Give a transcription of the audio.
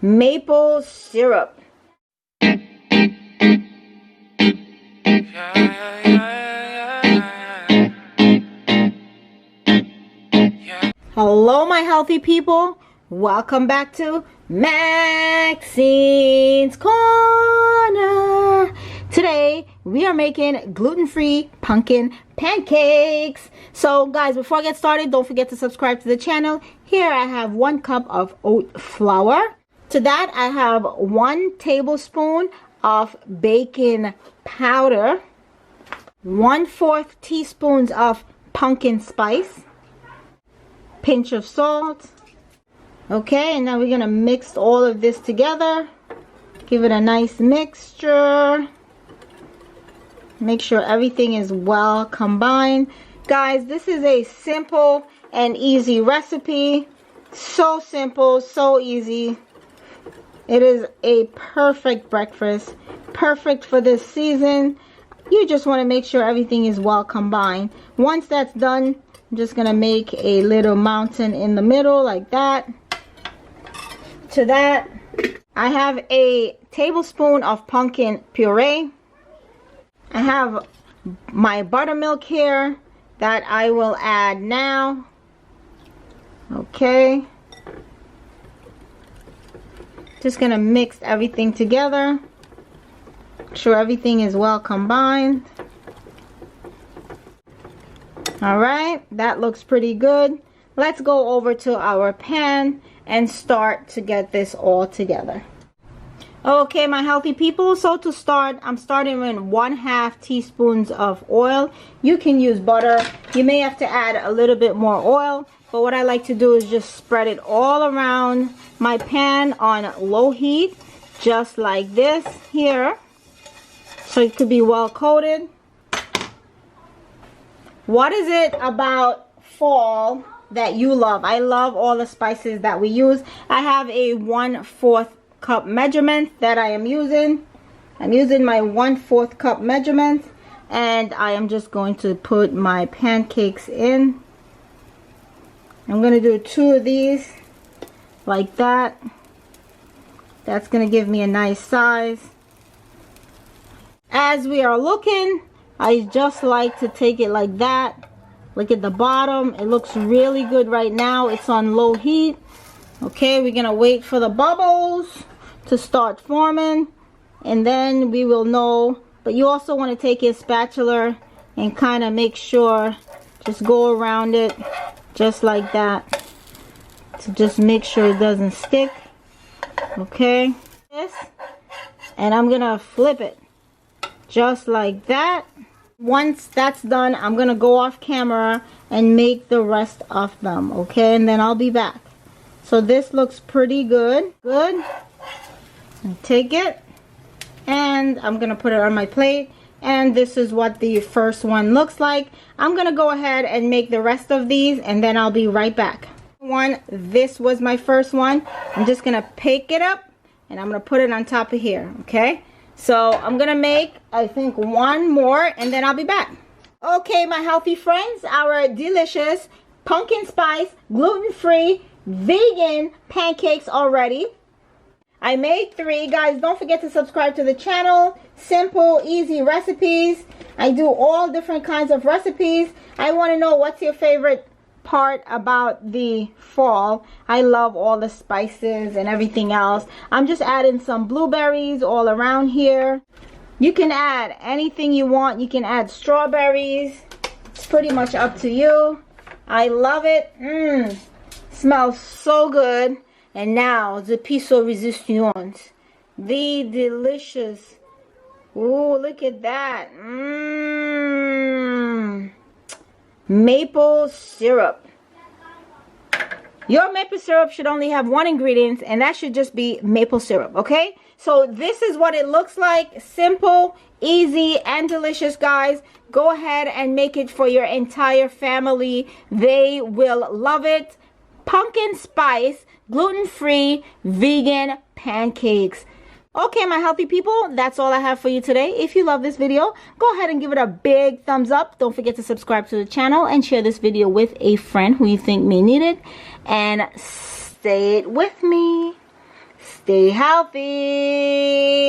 maple syrup. Hello my healthy people, welcome back to Maxine's Corner. Today we are making gluten-free pumpkin pancakes. So guys, before I get started, don't forget to subscribe to the channel. Here I have 1 cup of oat flour. To that I have 1 tablespoon of baking powder, 1/4 teaspoons of pumpkin spice, pinch of salt. Okay, and now we're gonna mix all of this together. Give it a nice mixture. Make sure everything is well combined. Guys, this is a simple and easy recipe. So simple, so easy. It is a perfect breakfast, perfect for this season. You just want to make sure everything is well combined. Once that's done, I'm just gonna make a little mountain in the middle like that. To that, I have a tablespoon of pumpkin puree. I have my buttermilk here that I will add now. Okay. Just gonna mix everything together. Make sure everything is well combined. Alright, that looks pretty good. Let's go over to our pan and start to get this all together. Okay, my healthy people, so to start, I'm starting with 1/2 teaspoons of oil. You can use butter. You may have to add a little bit more oil, but what I like to do is just spread it all around my pan on low heat, just like this here, so it could be well coated. What is it about fall that you love? I love all the spices that we use. I have a 1/4 cup measurement that I am using. I'm using my 1/4 cup measurement, and I am just going to put my pancakes in. I'm going to do 2 of these like that. That's going to give me a nice size. As we are looking, I just like to take it like that. Look at the bottom. It looks really good right now. It's on low heat. Okay, we're going to wait for the bubbles to start forming, and then we will know. But you also want to take your spatula and kind of make sure, just go around it just like that, to just make sure it doesn't stick. Okay, this, and I'm gonna flip it just like that. Once that's done, I'm gonna go off camera and make the rest of them. Okay, and then I'll be back. So this looks pretty good. Take it, and I'm gonna put it on my plate, and this is what the first one looks like. I'm gonna go ahead and make the rest of these, and then I'll be right back. This was my first one. I'm just gonna pick it up, and I'm gonna put it on top of here. Okay, so I'm gonna make, I think, 1 more, and then I'll be back. Okay, my healthy friends, our delicious pumpkin spice gluten-free vegan pancakes are ready. I made 3. Guys, don't forget to subscribe to the channel. Simple, easy recipes. I do all different kinds of recipes. I want to know, what's your favorite part about the fall? I love all the spices and everything else. I'm just adding some blueberries all around here. You can add anything you want. You can add strawberries. It's pretty much up to you. I love it. Smells so good. And now the piece of resistance, the delicious. Ooh, look at that. Maple syrup. Your maple syrup should only have 1 ingredient, and that should just be maple syrup. Okay, so this is what it looks like. Simple, easy, and delicious. Guys, go ahead and make it for your entire family. They will love it. Pumpkin spice gluten-free vegan pancakes. Okay, my healthy people, that's all I have for you today. If you love this video, go ahead and give it a big thumbs up. Don't forget to subscribe to the channel and share this video with a friend who you think may need it. And say it with me. Stay healthy.